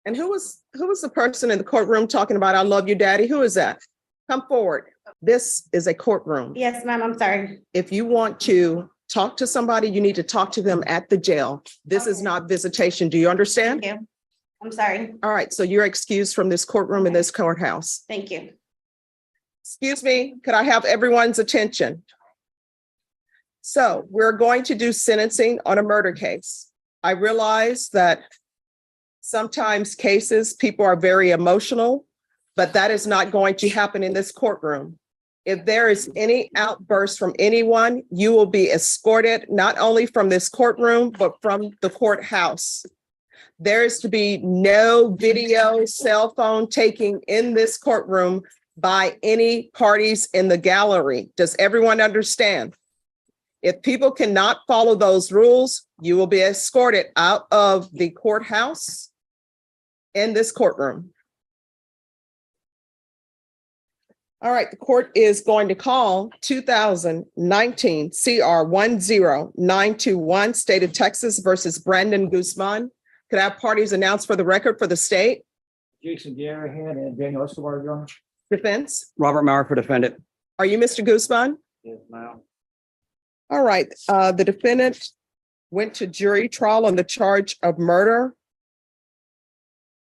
And who was the person in the courtroom talking about, I love you, daddy? Who is that? Come forward. This is a courtroom. Yes, ma'am, I'm sorry. If you want to talk to somebody, you need to talk to them at the jail. This is Okay. not visitation. Do you understand? Thank you. I'm sorry. All right, so you're excused from this courtroom in this courthouse. Thank you. Excuse me, could I have everyone's attention? So we're going to do sentencing on a murder case. I realize that sometimes cases, people are very emotional, but that is not going to happen in this courtroom. If there is any outburst from anyone, you will be escorted not only from this courtroom, but from the courthouse. There is to be no video, cell phone taking in this courtroom by any parties in the gallery. Does everyone understand? If people cannot follow those rules, you will be escorted out of the courthouse in this courtroom. All right, the court is going to call 2019 CR 10921, State of Texas versus Brandon Guzman. Could I have parties announced for the record for the state? Jason Garrahan and Daniel Escobar, Your Honor. Defense? Robert Maurer for defendant. Are you Mr. Guzman? Yes, ma'am. All right, the defendant went to jury trial on the charge of murder.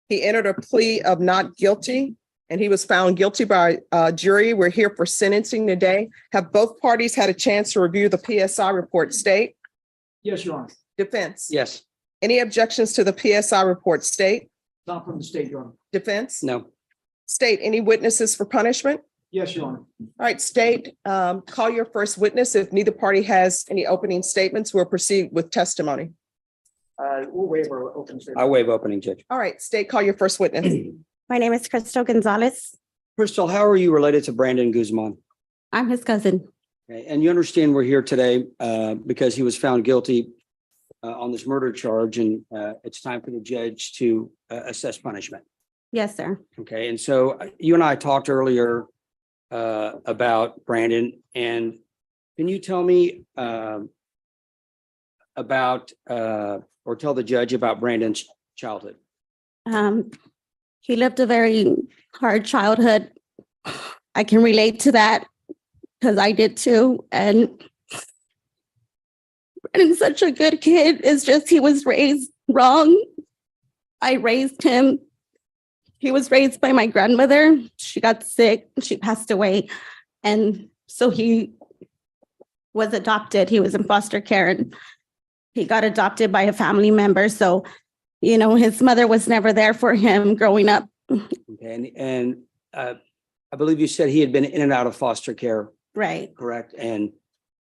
He entered a plea of not guilty, and he was found guilty by jury. We're here for sentencing today. Have both parties had a chance to review the PSI report? State? Yes, Your Honor. Defense? Yes. Any objections to the PSI report? State? Not from the state, Your Honor. Defense? No. State, any witnesses for punishment? Yes, Your Honor. All right, state, call your first witness. If neither party has any opening statements, we'll proceed with testimony. We'll waive our open statement. I waive opening, Judge. All right, state, call your first witness. My name is Crystal Gonzalez. Crystal, how are you related to Brandon Guzman? I'm his cousin. Okay, and you understand we're here today because he was found guilty on this murder charge, and it's time for the judge to assess punishment. Yes, sir. Okay, and so you and I talked earlier about Brandon, and can you tell me about or tell the judge about Brandon's childhood? He lived a very hard childhood. I can relate to that because I did too. And Brandon's such a good kid. It's just he was raised wrong. I raised him. He was raised by my grandmother. She got sick. She passed away. And so he was adopted. He was in foster care and he got adopted by a family member. So, you know, his mother was never there for him growing up. Okay, and I believe you said he had been in and out of foster care, Right. correct? And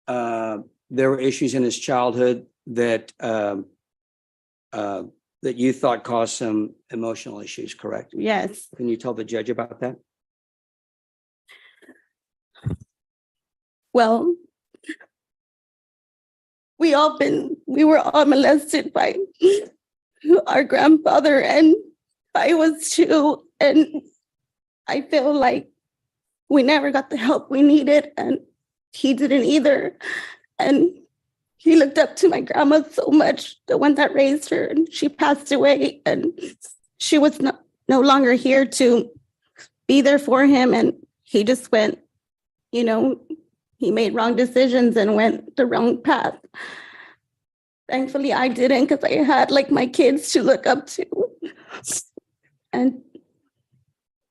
there were issues in his childhood that that you thought caused some emotional issues, correct? Yes. Can you tell the judge about that? Well, we were all molested by our grandfather, and I was too. And I feel like we never got the help we needed, and he didn't either. And he looked up to my grandma so much, the one that raised her, and she passed away, and she was no longer here to be there for him. And he just went, you know, he made wrong decisions and went the wrong path. Thankfully, I didn't, because I had like my kids to look up to.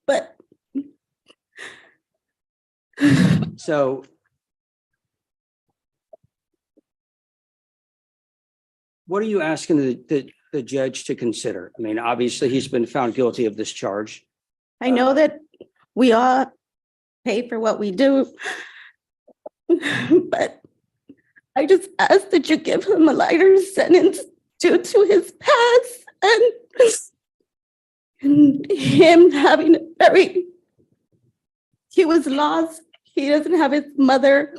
But So what are you asking the judge to consider? I mean, obviously, he's been found guilty of this charge. I know that we all pay for what we do, but I just ask that you give him a lighter sentence due to his past and him having he was lost. He doesn't have his mother.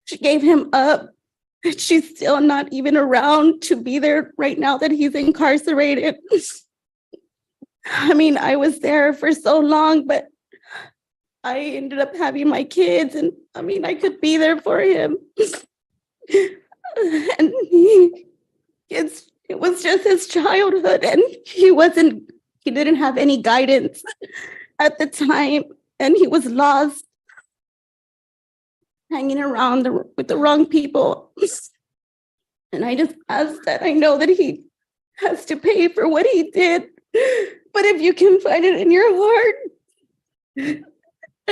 She gave him up. She's still not even around to be there right now that he's incarcerated. I mean, I was there for so long, but I ended up having my kids, and I mean, I could be there for him. And it was just his childhood, and he wasn't he didn't have any guidance at the time, and he was lost, hanging around with the wrong people. And I just ask that I know that he has to pay for what he did. But if you can find it in your heart, and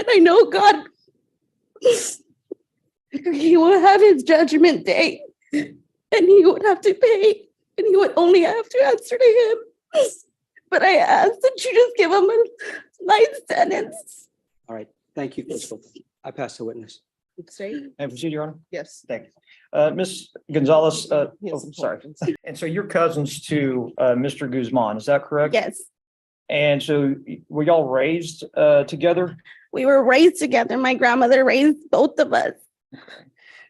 I know God, he will have his judgment day, and he would have to pay, and he would only have to answer to him. But I ask that you just give him a life sentence. All right. Thank you, Crystal. I pass the witness. State? May I proceed, Your Honor? Yes. Thank you. Ms. Gonzalez, He has oh, some sorry. questions. And so you're cousins to Mr. Guzman, is that correct? Yes, And so were y'all raised together? we were raised together. My grandmother raised both of us.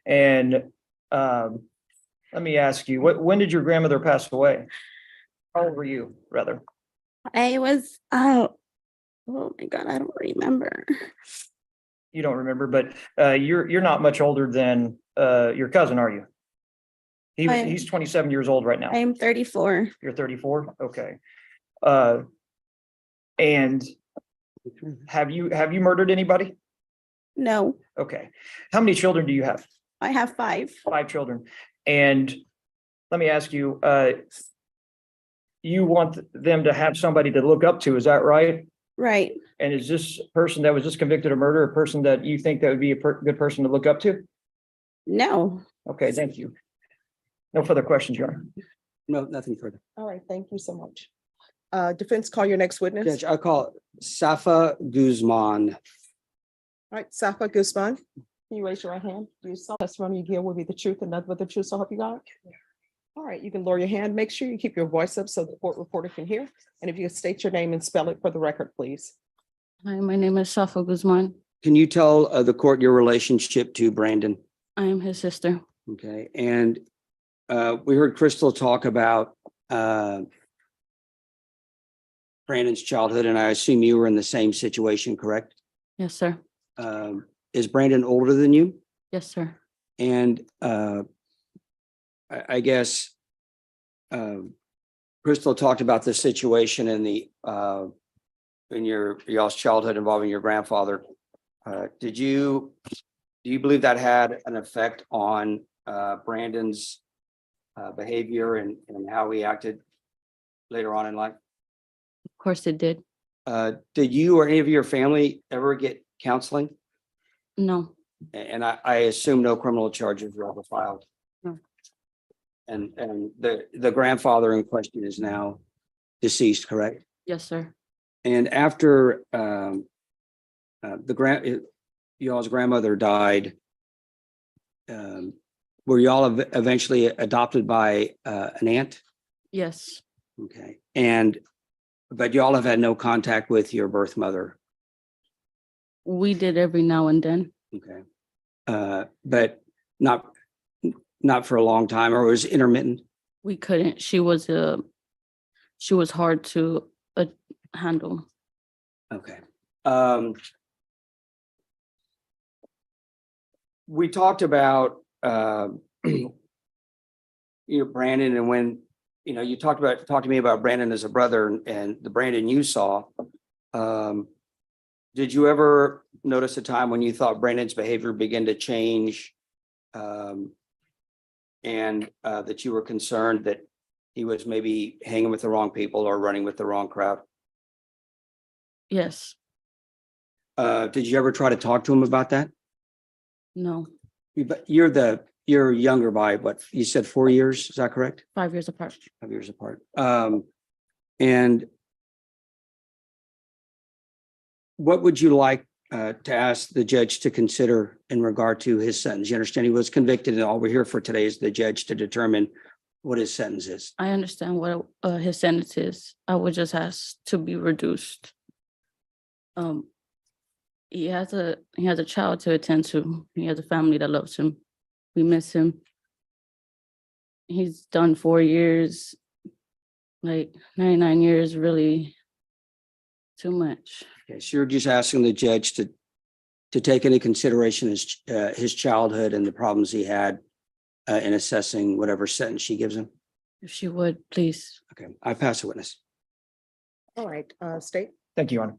And let me ask you, when did your grandmother pass away? How old were you, rather? I was, oh my God, I don't remember. You don't remember, but you're not much older than your cousin, are you? He's 27 years old right now. I am 34. You're 34? Okay. And have you murdered anybody? No, Okay. How many children do you have? I have 5. 5 children. And let me ask you, you want them to have somebody to look up to, is that right? Right. And is this person that was just convicted of murder a person that you think that would be a good person to look up to? No. Okay, thank you. No further questions, Your Honor. No, nothing further. All right, thank you so much. Defense, call your next witness. Judge, I call Safa Guzman. All right, Safa Guzman, can you raise your right hand? Do you swear testimony you give will be the truth and nothing but the truth, so help you God? All right, you can lower your hand. Make sure you keep your voice up so the court reporter can hear. And if you could state your name and spell it for the record, please. Hi, my name is Safa Guzman. Can you tell the court your relationship to Brandon? I am his sister. Okay, and we heard Crystal talk about Brandon's childhood, and I assume you were in the same situation, correct? Yes, sir. Is Brandon older than you? Yes, sir. And I guess Crystal talked about the situation in in y'all's childhood involving your grandfather. Do you believe that had an effect on Brandon's behavior and how he acted later on in life? Of course it did. Did you or any of your family ever get counseling? No, And I assume no criminal charges were ever filed. No. And the grandfather in question is now deceased, correct? yes, sir. And after y'all's grandmother died, were y'all eventually adopted by an aunt? Yes, Okay, but y'all have had no contact with your birth mother. we did every now and then. Okay, but not for a long time, or it was intermittent. We couldn't. She was hard to handle. Okay. We talked about Brandon, and when you talked to me about Brandon as a brother and the Brandon you saw. Did you ever notice a time when you thought Brandon's behavior began to change, and that you were concerned that he was maybe hanging with the wrong people or running with the wrong crowd? Yes, Did you ever try to talk to him about that? no, But you're younger by what you said, 4 years, is that correct? 5 years apart. 5 years apart. And what would you like to ask the judge to consider in regard to his sentence? You understand he was convicted, and all we're here for today is the judge to determine what his sentence is. I understand what his sentence is. I would just ask to be reduced. He has a child to attend to. He has a family that loves him. We miss him. He's done 4 years, like 99 years, really too much. Okay, so you're just asking the judge to take into consideration his childhood and the problems he had in assessing whatever sentence she gives him. If she would, please. Okay, I pass the witness. All right, State. Thank you, Your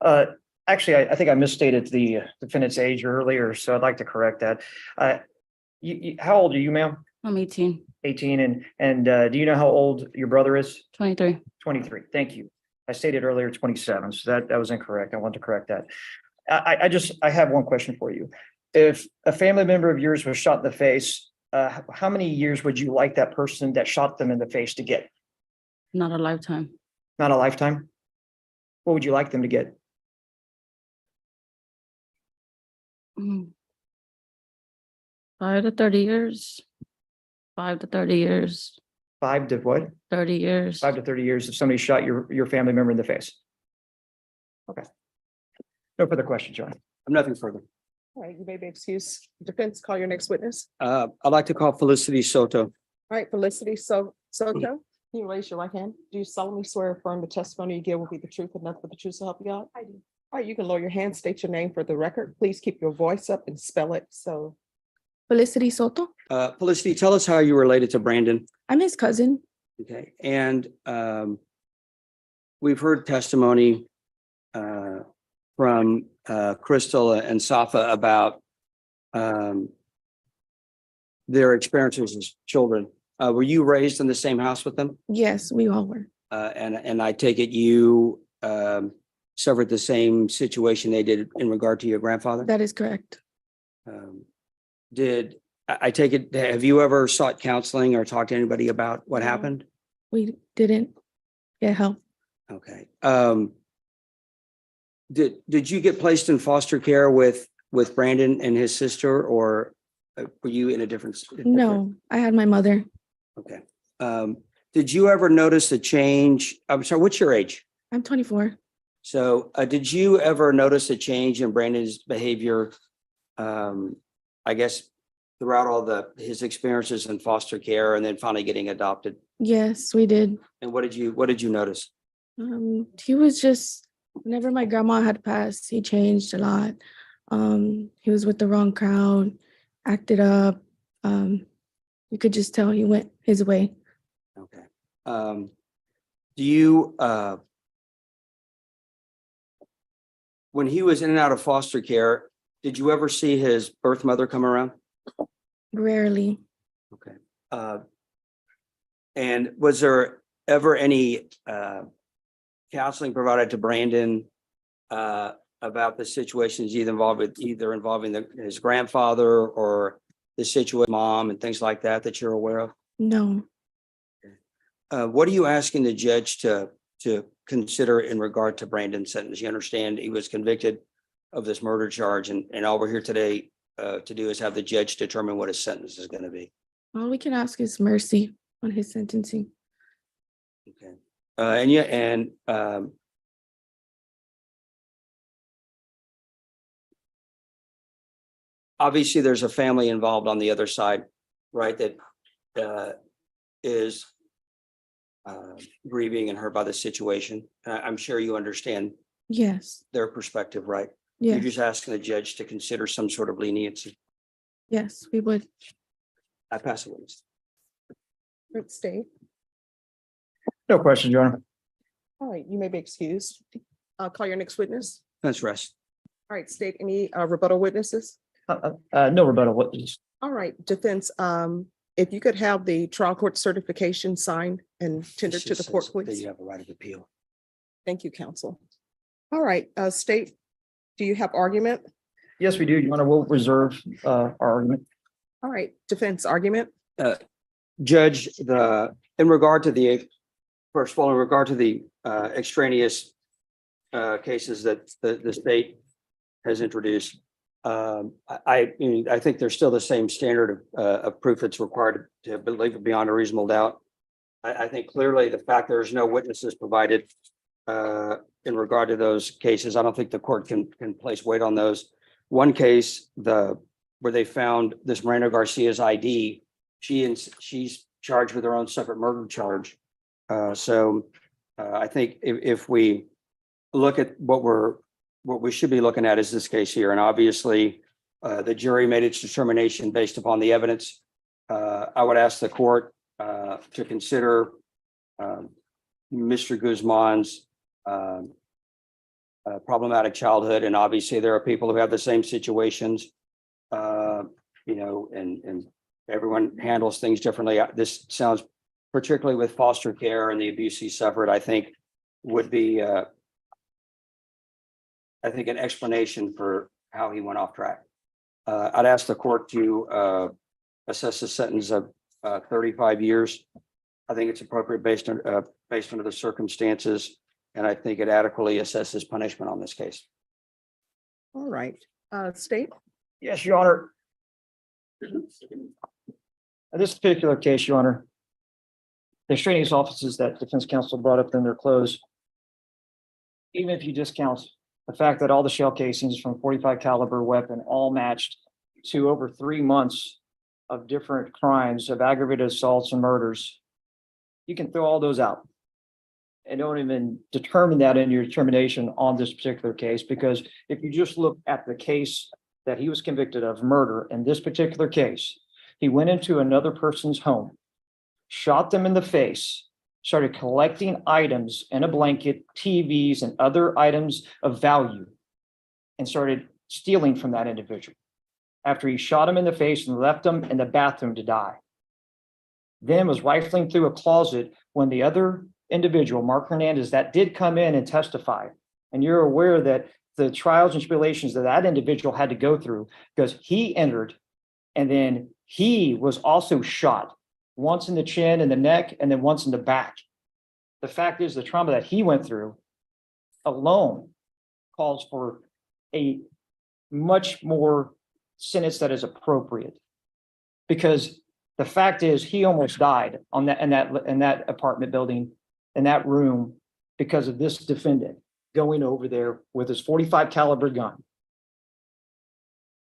Honor. Actually, I think I misstated the defendant's age earlier, so I'd like to correct that. How old are you, ma'am? I'm 18, 18, and do you know how old your brother is? 23. 23. Thank you. I stated earlier 27, so that was incorrect. I want to correct that. I have one question for you. If a family member of yours was shot in the face, how many years would you like that person that shot them in the face to get? Not a lifetime. Not a lifetime? What would you like them to get? Mm. 5 to 30 years. 5 to 30 years. 5 to what? 30 years. 5 to 30 years if somebody shot your family member in the face. Okay. No further questions, John. Nothing further. All right, you may be excused. Defense, call your next witness. I'd like to call Felicity Soto. All right, Felicity Soto, can you raise your right hand? Do you solemnly swear or affirm the testimony you give will be the truth and nothing but the truth to help you out? I do. All right, you can lower your hand, state your name for the record. Please keep your voice up and spell it. So, Felicity Soto. Felicity, tell us how you related to Brandon. I'm his cousin. Okay, and we've heard testimony from Crystal and Safa about their experiences as children. Were you raised in the same house with them? Yes, we all were. And I take it you suffered the same situation they did in regard to your grandfather? That is correct. Did I take it, have you ever sought counseling or talked to anybody about what No. happened? We didn't get help. Okay. Did you get placed in foster care with Brandon and his sister, or were you in a different? No, I had my mother. Okay. Did you ever notice a change? I'm sorry, what's your age? I'm 24. So did you ever notice a change in Brandon's behavior? I guess throughout all his experiences in foster care and then finally getting adopted. Yes, we did. And what did you notice? He was just, whenever my grandma had passed, he changed a lot. He was with the wrong crowd, acted up. You could just tell he went his way. Okay. Do you, when he was in and out of foster care, did you ever see his birth mother come around? Rarely. Okay. And was there ever any counseling provided to Brandon about the situations either involving his grandfather or the situation with mom and things like that you're aware of? No. What are you asking the judge to consider in regard to Brandon's sentence? You understand he was convicted of this murder charge, and all we're here today to do is have the judge determine what his sentence is going to be. All we can ask is mercy on his sentencing. Okay. And obviously there's a family involved on the other side, right? That is grieving and hurt by the situation. I'm sure you understand Yes. their perspective, right? You're Yes. just asking the judge to consider some sort of leniency. Yes, we would. I pass it. Witness. let's stay. No questions, Your Honor. All right, you may be excused. Call your next witness. Let's rest. All right, state any rebuttal witnesses. No rebuttal. What is? All right, defense, if you could have the trial court certification signed and tendered to the court, That please. you have a right of appeal. Thank you, counsel. All right, state, do you have argument? Yes, we do, Your Honor. We'll reserve our argument. All right, defense argument. Judge, in regard to the extraneous cases that the state has introduced, I think there's still the same standard of proof that's required to believe it beyond a reasonable doubt. I think clearly the fact there's no witnesses provided in regard to those cases, I don't think the court can place weight on those. One case, where they found this Miranda Garcia's ID, she's charged with her own separate murder charge. So I think if we look at what we should be looking at is this case here, and obviously the jury made its determination based upon the evidence. I would ask the court to consider Mr. Guzman's a problematic childhood, and obviously there are people who have the same situations. And everyone handles things differently. This sounds, particularly with foster care and the abuse he suffered, I think would be, an explanation for how he went off track. I'd ask the court to assess a sentence of 35 years. I think it's appropriate based on the circumstances, and I think it adequately assesses punishment on this case. All right, state. Yes, Your Honor. In this particular case, Your Honor, the extraneous offices that defense counsel brought up in their close, even if you discount the fact that all the shell casings from 45 caliber weapon all matched to over 3 months of different crimes of aggravated assaults and murders, you can throw all those out and don't even determine that in your determination on this particular case, because if you just look at the case that he was convicted of, murder, in this particular case, he went into another person's home, shot them in the face, started collecting items in a blanket, TVs and other items of value, and started stealing from that individual after he shot him in the face and left him in the bathroom to die. Then was rifling through a closet when the other individual, Mark Hernandez, that did come in and testify. And you're aware that the trials and tribulations that that individual had to go through, because he entered and then he was also shot once in the chin and the neck and then once in the back. The fact is, the trauma that he went through alone calls for a much more sentence that is appropriate, because the fact is he almost died on that in that apartment building, in that room, because of this defendant going over there with his 45 caliber gun.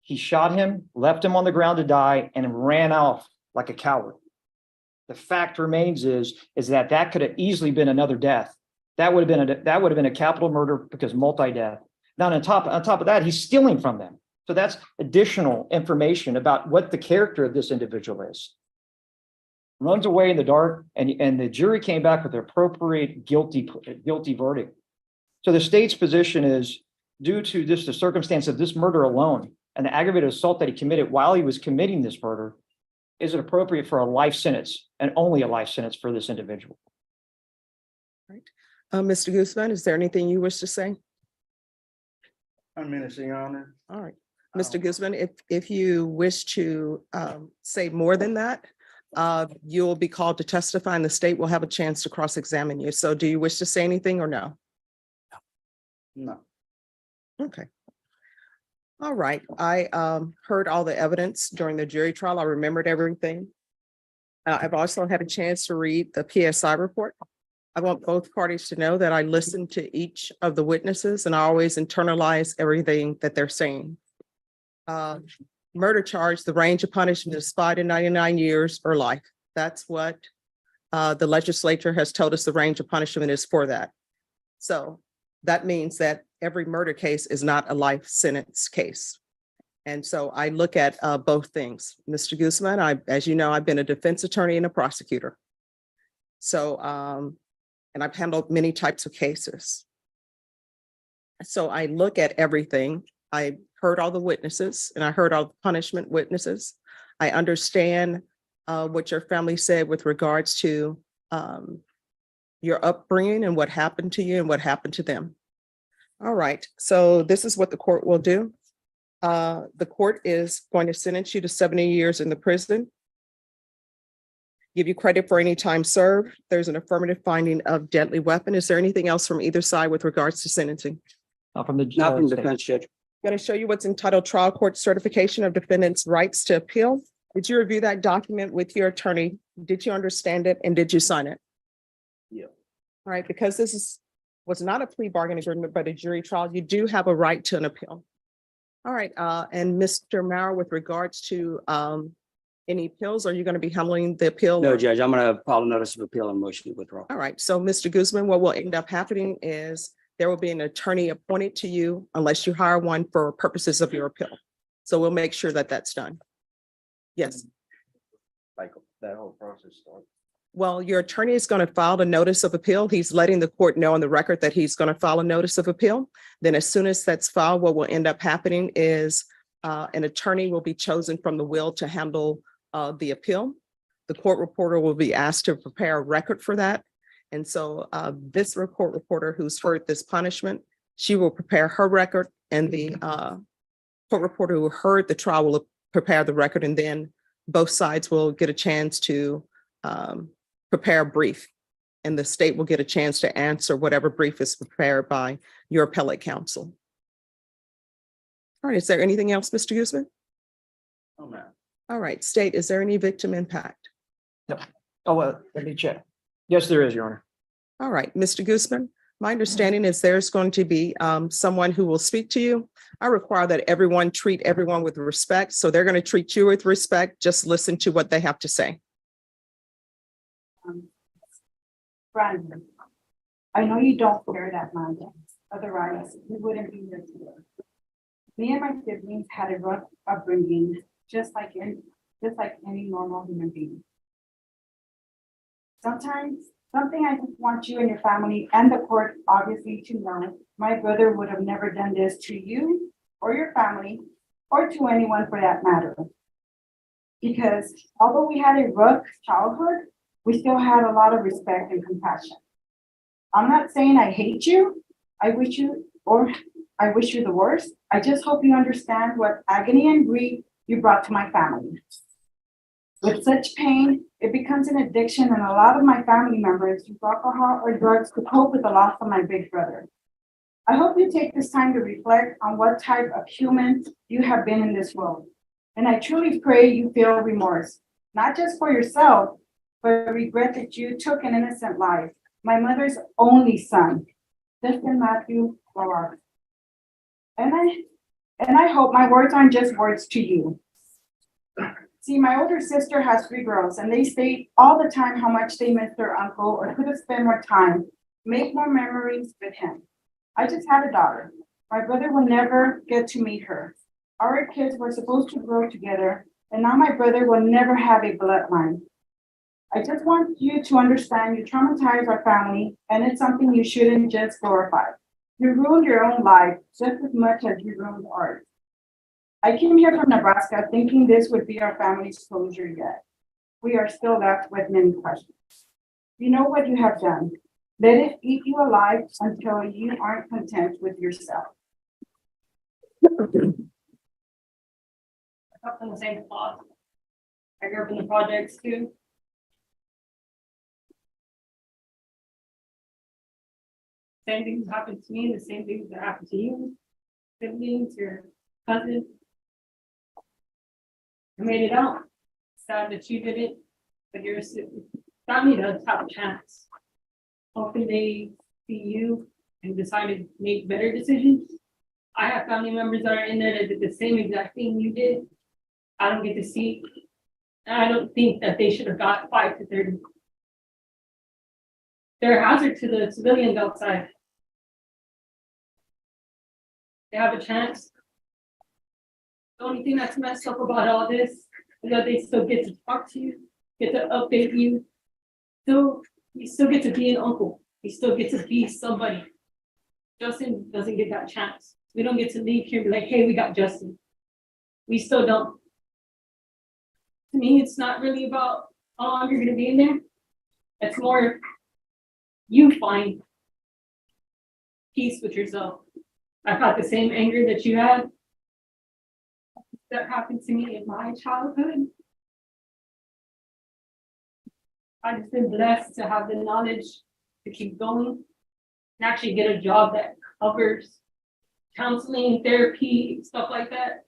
He shot him, left him on the ground to die, and ran off like a coward. The fact remains is that could have easily been another death. That would have been a capital murder because multi-death. Now on top of that, he's stealing from them. So that's additional information about what the character of this individual is. Runs away in the dark, and the jury came back with the appropriate guilty verdict. So the state's position is, due to the circumstance of this murder alone and the aggravated assault that he committed while he was committing this murder, is it appropriate for a life sentence, and only a life sentence, for this individual? Right. Mr. Guzman, is there anything you wish to say? 1 minute, Your Honor. All right, Mr. Guzman, if you wish to say more than that, you will be called to testify and the state will have a chance to cross-examine you. So do you wish to say anything or no? No. Okay. All right. I heard all the evidence during the jury trial. I remembered everything. I've also had a chance to read the PSI report. I want both parties to know that I listened to each of the witnesses and I always internalize everything that they're saying. Murder charge, the range of punishment is 5 to 99 years or life. That's what the legislature has told us the range of punishment is for that. So that means that every murder case is not a life sentence case. And so I look at both things. Mr. Guzman, as you know, I've been a defense attorney and a prosecutor. So, and I've handled many types of cases. So I look at everything. I heard all the witnesses and I heard all the punishment witnesses. I understand what your family said with regards to your upbringing and what happened to you and what happened to them. All right, so this is what the court will do. The court is going to sentence you to 70 years in the prison. Give you credit for any time served. There's an affirmative finding of deadly weapon. Is there anything else from either side with regards to sentencing? Not from the Not from state. defense, Judge. I'm going to show you what's entitled Trial Court Certification of Defendant's Rights to Appeal. Did you review that document with your attorney? Did you understand it and did you sign it? Yeah. All right, because this was not a plea bargain agreement, but a jury trial, you do have a right to an appeal. All right, and Mr. Maurer, with regards to any appeals, are you going to be handling the appeal? No, Judge, I'm going to file a notice of appeal and motion to withdraw. All right, so Mr. Guzman, what will end up happening is there will be an attorney appointed to you unless you hire one for purposes of your appeal. So we'll make sure that that's done. Yes, Like that whole process started. Well, your attorney is going to file a notice of appeal. He's letting the court know on the record that he's going to file a notice of appeal. Then as soon as that's filed, what will end up happening is an attorney will be chosen from the will to handle the appeal. The court reporter will be asked to prepare a record for that. And so this court reporter who's heard this punishment, she will prepare her record, and the court reporter who heard the trial will prepare the record, and then both sides will get a chance to prepare a brief, and the state will get a chance to answer whatever brief is prepared by your appellate counsel. All right, is there anything else, Mr. Guzman? Oh, man. All right, state, is there any victim impact? Let me check. Yes, there is, Your Honor. All right, Mr. Guzman, my understanding is there's going to be someone who will speak to you. I require that everyone treat everyone with respect, so they're going to treat you with respect. Just listen to what they have to say. Brandon, I know you don't care that much, otherwise you wouldn't be here today. Me and my siblings had a rough upbringing, just like any normal human being. Sometimes, something I just want you and your family and the court obviously to know, my brother would have never done this to you or your family or to anyone for that matter. Because although we had a rough childhood, we still had a lot of respect and compassion. I'm not saying I hate you. I wish you the worst. I just hope you understand what agony and grief you brought to my family. With such pain, it becomes an addiction, and a lot of my family members use alcohol or drugs to cope with the loss of my big brother. I hope you take this time to reflect on what type of human you have been in this world. And I truly pray you feel remorse, not just for yourself, but regret that you took an innocent life. My mother's only son, Justin Matthew Lawrence. And I hope my words aren't just words to you. See, my older sister has 3 girls, and they state all the time how much they miss their uncle or could have spent more time, make more memories with him. I just had a daughter. My brother will never get to meet her. Our kids were supposed to grow together, and now my brother will never have a bloodline. I just want you to understand you traumatized our family, and it's something you shouldn't just glorify. You ruined your own life just as much as you ruined ours. I came here from Nebraska thinking this would be our family's closure yet. We are still left with many questions. You know what you have done. Let it eat you alive until you aren't content with yourself. I come from the same spot. I grew up in the projects too. Same things happened to me, the same things that happened to you, siblings, your cousins. I made it out. Sad that you did it, but your family does have a chance. Hopefully they see you and decide to make better decisions. I have family members that are in there that did the same exact thing you did. I don't get to see. And I don't think that they should have got 5 to 30. They're a hazard to the civilians outside. They have a chance. The only thing that's messed up about all this is that they still get to talk to you, get to update you. So you still get to be an uncle. You still get to be somebody. Justin doesn't get that chance. We don't get to leave here and be like, hey, we got Justin. We still don't. To me, it's not really about how long you're going to be in there. It's more you find peace with yourself. I've had the same anger that you had. That happened to me in my childhood. I've just been blessed to have the knowledge to keep going and actually get a job that covers counseling, therapy, stuff like that.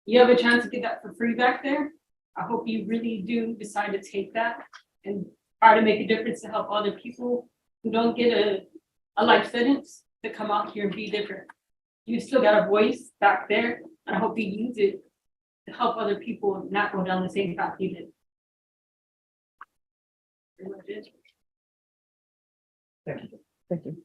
You have a chance to get that for free back there. I hope you really do decide to take that and try to make a difference to help other people who don't get a life sentence to come out here and be different. You still got a voice back there, and I hope you use it to help other people not go down the same path you did. Pretty much it. Thank you. Thank you.